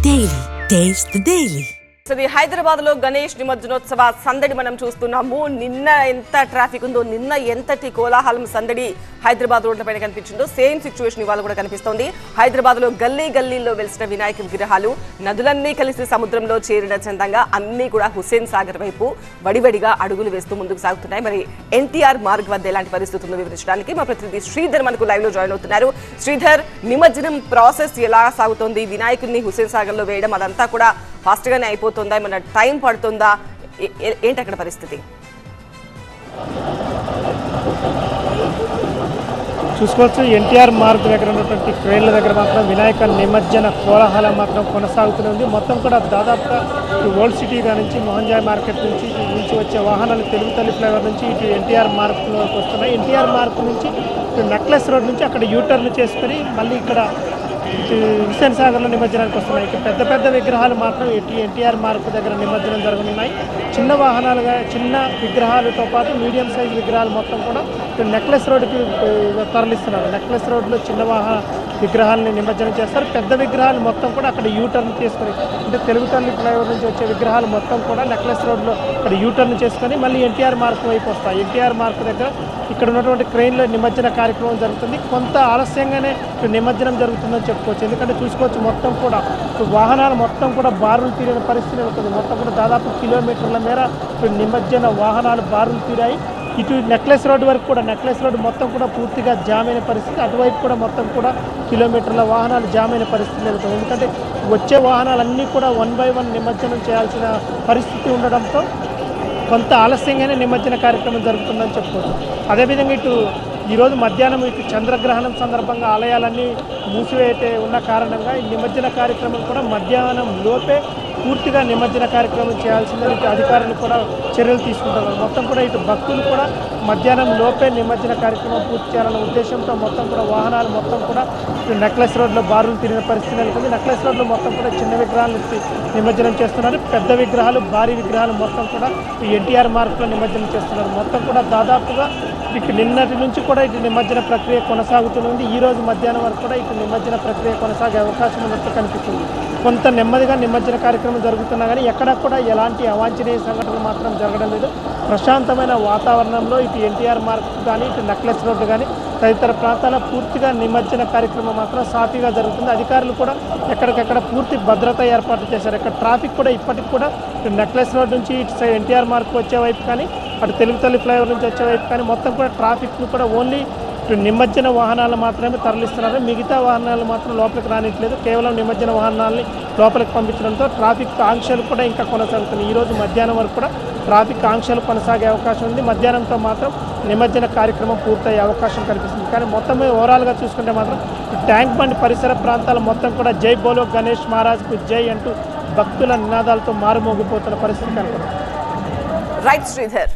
Daily. Taste the Daily. Hyderabad లో గణేష్ నిమజ్జనోత్సవ సందడి మనం చూస్తున్నాము. నిన్న ఎంత ట్రాఫిక్ ఉందో, నిన్న ఎంతటి కోలాహలం సందడి హైదరాబాద్ రోడ్లపైన కనిపించిందో సేమ్ సిచ్యువేషన్ ఇవాళ కూడా కనిపిస్తోంది. హైదరాబాద్ లో గల్లీ గల్లీల్లో వెలిసిన వినాయక విగ్రహాలు నదులన్నీ కలిసి సముద్రంలో చేరిన చందంగా అన్ని కూడా హుస్సేన్ సాగర్ వైపు వడివడిగా అడుగులు వేస్తూ ముందుకు సాగుతున్నాయి. మరి ఎన్టీఆర్ మార్గ్ వద్ద ఎలాంటి పరిస్థితి ఉందో వివరించడానికి మా ప్రతినిధి శ్రీధర్ మనకు లైవ్ లో జాయిన్ అవుతున్నారు. శ్రీధర్, నిమజ్జనం ప్రాసెస్ ఎలా సాగుతోంది? వినాయకుడిని హుస్సేన్ సాగర్ లో వేయడం అదంతా కూడా ఫాస్ట్ గానే అయిపోతుందా? ఏమన్నా టైం పడుతుందా? ఏంటి అక్కడ పరిస్థితి? చూసుకోవచ్చు, ఎన్టీఆర్ మార్గ్ దగ్గర ఉన్నటువంటి ట్రైన్ల దగ్గర మాత్రం వినాయక నిమజ్జన కోలాహలం మాత్రం కొనసాగుతుంది. మొత్తం కూడా దాదాపుగా ఓల్డ్ సిటీ నుంచి మోహన్జాయ్ మార్కెట్ నుంచి వచ్చే వాహనాలు తెలుగుతల్లి ఫ్లైఓవర్ నుంచి ఇటు ఎన్టీఆర్ మార్గ్లోకి వస్తున్నాయి. ఎన్టీఆర్ మార్గ్ నుంచి ఇటు నెక్లెస్ రోడ్ నుంచి అక్కడ యూటర్న్ చేసుకొని మళ్ళీ ఇక్కడ హుస్సేన్ సాగర్లో నిమజ్జనానికి వస్తున్నాయి. ఇక్కడ పెద్ద పెద్ద విగ్రహాలు మాత్రం ఎన్టీఆర్ మార్గ్ దగ్గర నిమజ్జనం జరగనున్నాయి. చిన్న వాహనాలుగా చిన్న విగ్రహాలతో పాటు మీడియం సైజ్ విగ్రహాలు మొత్తం కూడా నెక్లెస్ రోడ్డుకి తరలిస్తున్నారు. నెక్లెస్ రోడ్లో చిన్న విగ్రహాలని నిమజ్జనం చేస్తారు. పెద్ద విగ్రహాలు మొత్తం కూడా అక్కడ యూటర్న్ చేసుకొని, అంటే తెలుగుతల్లి ఫ్లైఓవర్ నుంచి వచ్చే విగ్రహాలు మొత్తం కూడా నెక్లెస్ రోడ్లో అక్కడ యూటర్న్ చేసుకొని మళ్ళీ ఎన్టీఆర్ మార్గ్ వైపు వస్తాయి. ఎన్టీఆర్ మార్గ్ దగ్గర ఇక్కడ ఉన్నటువంటి క్రెయిన్లో నిమజ్జన కార్యక్రమం జరుగుతుంది. కొంత ఆలస్యంగానే నిమజ్జనం జరుగుతుందని చెప్పుకోవచ్చు. ఎందుకంటే చూసుకోవచ్చు, మొత్తం కూడా వాహనాలు మొత్తం కూడా బారులు తీరిన పరిస్థితి ఉంటుంది. మొత్తం కూడా దాదాపు కిలోమీటర్ల మేర నిమజ్జన వాహనాలు బారులు తీరాయి. ఇటు నెక్లెస్ రోడ్డు వరకు కూడా నెక్లెస్ రోడ్డు మొత్తం కూడా పూర్తిగా జామ్ అయిన పరిస్థితి. అటువైపు కూడా మొత్తం కూడా కిలోమీటర్ల వాహనాలు జామ్ అయిన పరిస్థితి జరుగుతుంది. ఎందుకంటే వచ్చే వాహనాలన్నీ కూడా 1 by 1 నిమజ్జనం చేయాల్సిన పరిస్థితి ఉండడంతో కొంత ఆలస్యంగానే నిమజ్జన కార్యక్రమం జరుగుతుందని చెప్పుకోవచ్చు. అదేవిధంగా ఈరోజు మధ్యాహ్నం ఇటు చంద్రగ్రహణం సందర్భంగా ఆలయాలన్నీ మూసివేయటే ఉన్న కారణంగా ఈ నిమజ్జన కార్యక్రమం కూడా మధ్యాహ్నం లోపే పూర్తిగా నిమజ్జన కార్యక్రమం చేయాల్సిందని అధికారులు కూడా చర్యలు తీసుకుంటున్నారు. మొత్తం కూడా ఇటు భక్తులు కూడా మధ్యాహ్నం లోపే నిమజ్జన కార్యక్రమం పూర్తి చేయాలన్న ఉద్దేశంతో మొత్తం కూడా వాహనాలు మొత్తం కూడా నెక్లెస్ రోడ్లో బారులు తీరిన పరిస్థితి నెలకొంది. నెక్లెస్ రోడ్లో మొత్తం కూడా చిన్న విగ్రహాలు నిమజ్జనం చేస్తున్నారు. పెద్ద విగ్రహాలు, భారీ విగ్రహాలు మొత్తం కూడా ఎన్టీఆర్ మార్గ్లో నిమజ్జనం చేస్తున్నారు. మొత్తం కూడా దాదాపుగా నిన్నటి నుంచి కూడా ఇటు నిమజ్జన ప్రక్రియ కొనసాగుతుంది. ఈ రోజు మధ్యాహ్నం వరకు కూడా ఇటు నిమజ్జన ప్రక్రియ కొనసాగే అవకాశం ఉన్నట్టు కనిపిస్తుంది. కొంత నెమ్మదిగా నిమజ్జన కార్యక్రమం జరుగుతున్నా కానీ ఎక్కడ కూడా ఎలాంటి అవాంఛనీయ సంఘటనలు మాత్రం జరగడం లేదు. ప్రశాంతమైన వాతావరణంలో ఇటు ఎన్టీఆర్ మార్గ్ కానీ ఇటు నెక్లెస్ రోడ్డు కానీ తదితర ప్రాంతాల పూర్తిగా నిమజ్జన కార్యక్రమం మాత్రం సాఫీగా జరుగుతుంది. అధికారులు కూడా ఎక్కడికక్కడ పూర్తి భద్రత ఏర్పాటు చేశారు. ఇక్కడ ట్రాఫిక్ కూడా ఇప్పటికి కూడా నెక్లెస్ రోడ్ నుంచి ఇటు ఎన్టీఆర్ మార్గ్ వచ్చే వైపు కానీ అటు తెలుగుతల్లి ఫ్లైఓవర్ నుంచి వచ్చే వైపు కానీ మొత్తం కూడా ట్రాఫిక్ను కూడా ఓన్లీ నిమజ్జన వాహనాలు మాత్రమే తరలిస్తున్నారు. మిగతా వాహనాలు మాత్రం లోపలికి రానిట్లేదు. కేవలం నిమజ్జన వాహనాలని లోపలికి పంపించడంతో ట్రాఫిక్ ఆంక్షలు కూడా ఇంకా కొనసాగుతున్నాయి. ఈరోజు మధ్యాహ్నం వరకు కూడా ట్రాఫిక్ ఆంక్షలు కొనసాగే అవకాశం ఉంది. మధ్యాహ్నంతో మాత్రం నిమజ్జన కార్యక్రమం పూర్తయ్యే అవకాశం కనిపిస్తుంది. కానీ మొత్తం ఓవరాల్గా చూసుకుంటే మాత్రం ట్యాంక్ బండ్ పరిసర ప్రాంతాలు మొత్తం కూడా జై బోలో గణేష్ మహారాజ్కు జై అంటూ భక్తుల నినాదాలతో మారుమోగిపోతున్న పరిస్థితి కనపడుతుంది. రైట్ శ్రీధర్.